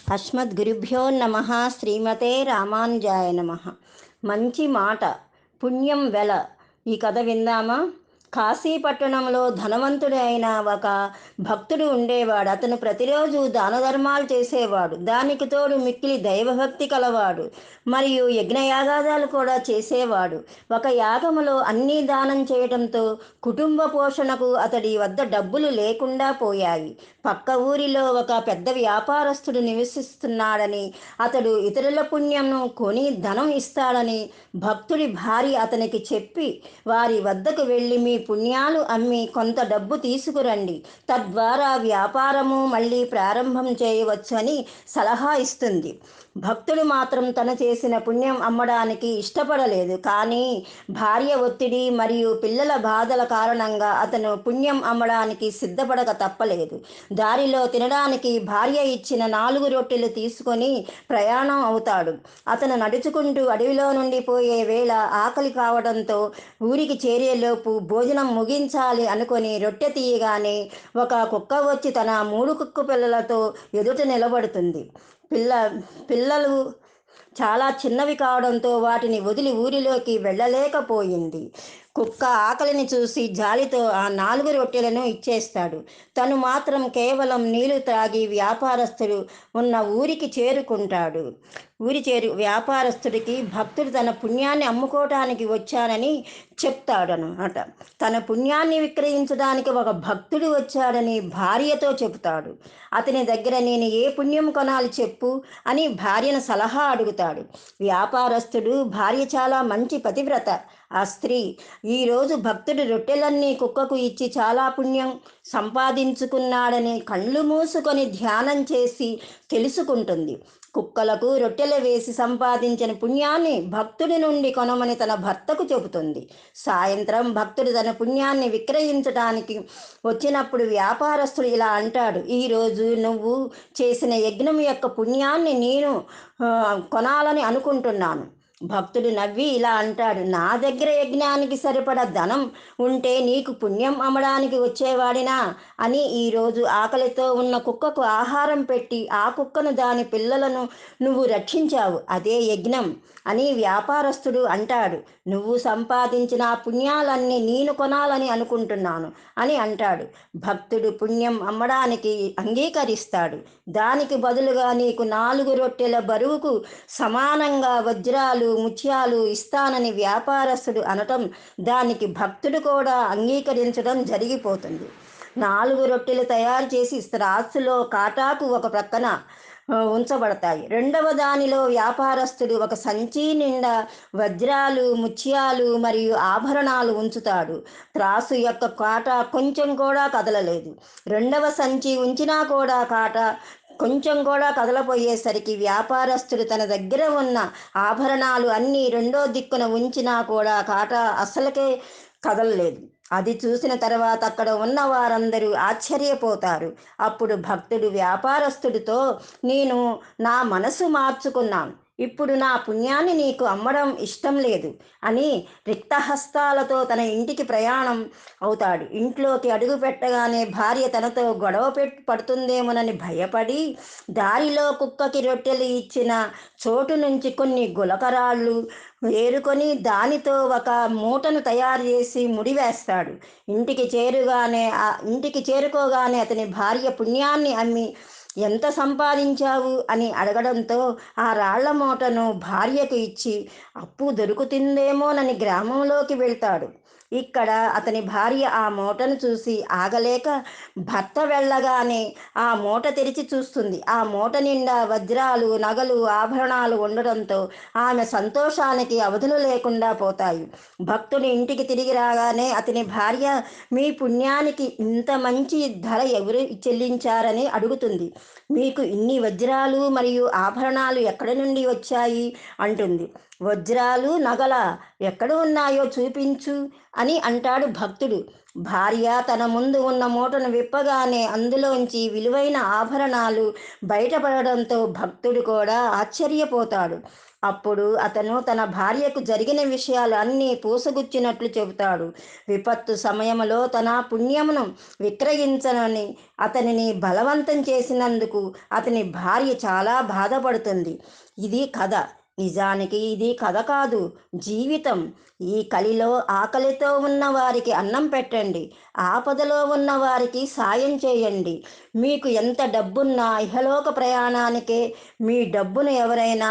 అస్మద్గురుభ్యో నమ. శ్రీమతే రామానుజాయ నమ. మంచి మాట పుణ్యం వెల. ఈ కథ విందామా? కాశీపట్టణంలో ధనవంతుడు అయిన ఒక భక్తుడు ఉండేవాడు. అతను ప్రతిరోజు దాన ధర్మాలు చేసేవాడు. దానికి తోడు మిక్కిలి దైవభక్తి కలవాడు. మరియు యజ్ఞయాగాదాలు కూడా చేసేవాడు. ఒక యాగములో అన్నీ దానం చేయడంతో కుటుంబ పోషణకు అతడి వద్ద డబ్బులు లేకుండా పోయాయి. పక్క ఊరిలో ఒక పెద్ద వ్యాపారస్తుడు నివసిస్తున్నాడని, అతడు ఇతరుల పుణ్యంను కొని ధనం ఇస్తాడని భక్తుడి భార్య అతనికి చెప్పి, వారి వద్దకు వెళ్ళి మీ పుణ్యాలు అమ్మి కొంత డబ్బు తీసుకురండి, తద్వారా వ్యాపారము మళ్ళీ ప్రారంభం చేయవచ్చు అని సలహా ఇస్తుంది. భక్తుడు మాత్రం తను చేసిన పుణ్యం అమ్మడానికి ఇష్టపడలేదు. కానీ భార్య ఒత్తిడి మరియు పిల్లల బాధల కారణంగా అతను పుణ్యం అమ్మడానికి సిద్ధపడక తప్పలేదు. దారిలో తినడానికి భార్య ఇచ్చిన 4 రొట్టెలు తీసుకొని ప్రయాణం అవుతాడు. అతను నడుచుకుంటూ అడవిలో నుండి పోయే వేళ ఆకలి కావడంతో ఊరికి చేరేలోపు భోజనం ముగించాలి అనుకొని రొట్టె తీయగానే ఒక కుక్క వచ్చి తన 3 కుక్క పిల్లలతో ఎదుట నిలబడుతుంది. పిల్లలు చాలా చిన్నవి కావడంతో వాటిని వదిలి ఊరిలోకి వెళ్ళలేకపోయింది. కుక్క ఆకలిని చూసి జాలితో ఆ 4 రొట్టెలను ఇచ్చేస్తాడు. తను మాత్రం కేవలం నీళ్లు త్రాగి వ్యాపారస్తుడు ఉన్న ఊరికి చేరుకుంటాడు. వ్యాపారస్తుడికి భక్తుడు తన పుణ్యాన్ని అమ్ముకోవటానికి వచ్చానని చెప్తాడనమాట. తన పుణ్యాన్ని విక్రయించడానికి ఒక భక్తుడు వచ్చాడని భార్యతో చెబుతాడు. అతని దగ్గర నేను ఏ పుణ్యం కొనాలి చెప్పు అని భార్యను సలహా అడుగుతాడు. వ్యాపారస్తుడు భార్య చాలా మంచి పతివ్రత. ఆ స్త్రీ ఈరోజు భక్తుడు రొట్టెలన్నీ కుక్కకు ఇచ్చి చాలా పుణ్యం సంపాదించుకున్నాడని కళ్ళు మూసుకొని ధ్యానం చేసి తెలుసుకుంటుంది. కుక్కలకు రొట్టెలు వేసి సంపాదించిన పుణ్యాన్ని భక్తుడి నుండి కొనమని తన భర్తకు చెబుతుంది. సాయంత్రం భక్తుడు తన పుణ్యాన్ని విక్రయించడానికి వచ్చినప్పుడు వ్యాపారస్తుడు ఇలా అంటాడు, ఈరోజు నువ్వు చేసిన యజ్ఞం యొక్క పుణ్యాన్ని నేను కొనాలని అనుకుంటున్నాను. భక్తుడు నవ్వి ఇలా అంటాడు, నా దగ్గర యజ్ఞానికి సరిపడ ధనం ఉంటే నీకు పుణ్యం అమ్మడానికి వచ్చేవాడినా అని. ఈరోజు ఆకలితో ఉన్న కుక్కకు ఆహారం పెట్టి ఆ కుక్కను దాని పిల్లలను నువ్వు రక్షించావు, అదే యజ్ఞం అని వ్యాపారస్తుడు అంటాడు. నువ్వు సంపాదించిన ఆ పుణ్యాలన్నీ నేను కొనాలని అనుకుంటున్నాను అని అంటాడు. భక్తుడు పుణ్యం అమ్మడానికి అంగీకరిస్తాడు. దానికి బదులుగా నీకు 4 రొట్టెల బరువుకు సమానంగా వజ్రాలు ముత్యాలు ఇస్తానని వ్యాపారస్తుడు అనటం, దానికి భక్తుడు కూడా అంగీకరించడం జరిగిపోతుంది. 4 రొట్టెలు తయారు చేసి త్రాసులో కాటాకు ఒక ప్రక్కన ఉంచబడతాయి. రెండవ దానిలో వ్యాపారస్తుడు ఒక సంచి నిండా వజ్రాలు ముత్యాలు మరియు ఆభరణాలు ఉంచుతాడు. త్రాసు యొక్క కాట కొంచెం కూడా కదలలేదు. రెండవ సంచి ఉంచినా కూడా కాట కొంచెం కూడా కదలపోయేసరికి వ్యాపారస్తుడు తన దగ్గర ఉన్న ఆభరణాలు అన్నీ రెండో దిక్కున ఉంచినా కూడా కాట అసలుకే కదలలేదు. అది చూసిన తర్వాత అక్కడ ఉన్న వారందరూ ఆశ్చర్యపోతారు. అప్పుడు భక్తుడు వ్యాపారస్తుడితో, నేను నా మనసు మార్చుకున్నాను, ఇప్పుడు నా పుణ్యాన్ని నీకు అమ్మడం ఇష్టం లేదు అని రిక్తహస్తాలతో తన ఇంటికి ప్రయాణం అవుతాడు. ఇంట్లోకి అడుగు పెట్టగానే భార్య తనతో గొడవ పడుతుందేమోనని భయపడి దారిలో కుక్కకి రొట్టెలు ఇచ్చిన చోటు నుంచి కొన్ని గులకరాళ్ళు ఏరుకొని దానితో ఒక మూటను తయారు చేసి ముడివేస్తాడు. ఇంటికి చేరుకోగానే అతని భార్య పుణ్యాన్ని అమ్మి ఎంత సంపాదించావు అని అడగడంతో ఆ రాళ్ల మూటను భార్యకు ఇచ్చి అప్పు దొరుకుతుందేమోనని గ్రామంలోకి వెళ్తాడు. ఇక్కడ అతని భార్య ఆ మూటను చూసి ఆగలేక భర్త వెళ్ళగానే ఆ మూట తెరిచి చూస్తుంది. ఆ మూట నిండా వజ్రాలు నగలు ఆభరణాలు ఉండడంతో ఆమె సంతోషానికి అవధులు లేకుండా పోతాయి. భక్తుడి ఇంటికి తిరిగి రాగానే అతని భార్య, మీ పుణ్యానికి ఇంత మంచి ధర ఎవరు చెల్లించారని అడుగుతుంది. మీకు ఇన్ని వజ్రాలు మరియు ఆభరణాలు ఎక్కడి నుండి వచ్చాయి అంటుంది. వజ్రాలు నగల ఎక్కడ ఉన్నాయో చూపించు అని అంటాడు భక్తుడు. భార్య తన ముందు ఉన్న మూటను విప్పగానే అందులోంచి విలువైన ఆభరణాలు బయటపడడంతో భక్తుడు కూడా ఆశ్చర్యపోతాడు. అప్పుడు అతను తన భార్యకు జరిగిన విషయాలు అన్నీ పూసగుచ్చినట్లు చెబుతాడు. విపత్తు సమయంలో తన పుణ్యమును విక్రయించనని అతనిని బలవంతం చేసినందుకు అతని భార్య చాలా బాధపడుతుంది. ఇది కథ. నిజానికి ఇది కథ కాదు, జీవితం. ఈ కలిలో ఆకలితో ఉన్న వారికి అన్నం పెట్టండి. ఆపదలో ఉన్న వారికి సాయం చేయండి. మీకు ఎంత డబ్బున్నా ఇహలోక ప్రయాణానికే మీ డబ్బును ఎవరైనా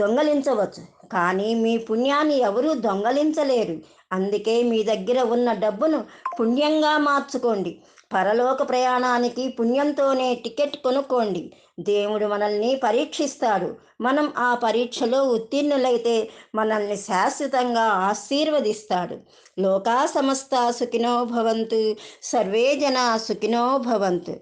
దొంగలించవచ్చు, కానీ మీ పుణ్యాన్ని ఎవరూ దొంగలించలేరు. అందుకే మీ దగ్గర ఉన్న డబ్బును పుణ్యంగా మార్చుకోండి. పరలోక ప్రయాణానికి పుణ్యంతోనే టికెట్ కొనుక్కోండి. దేవుడు మనల్ని పరీక్షిస్తాడు. మనం ఆ పరీక్షలో ఉత్తీర్ణులైతే మనల్ని శాశ్వతంగా ఆశీర్వదిస్తాడు. లోకా సమస్త సుఖినో భవంతు. సర్వే జనా సుఖినో భవంతు.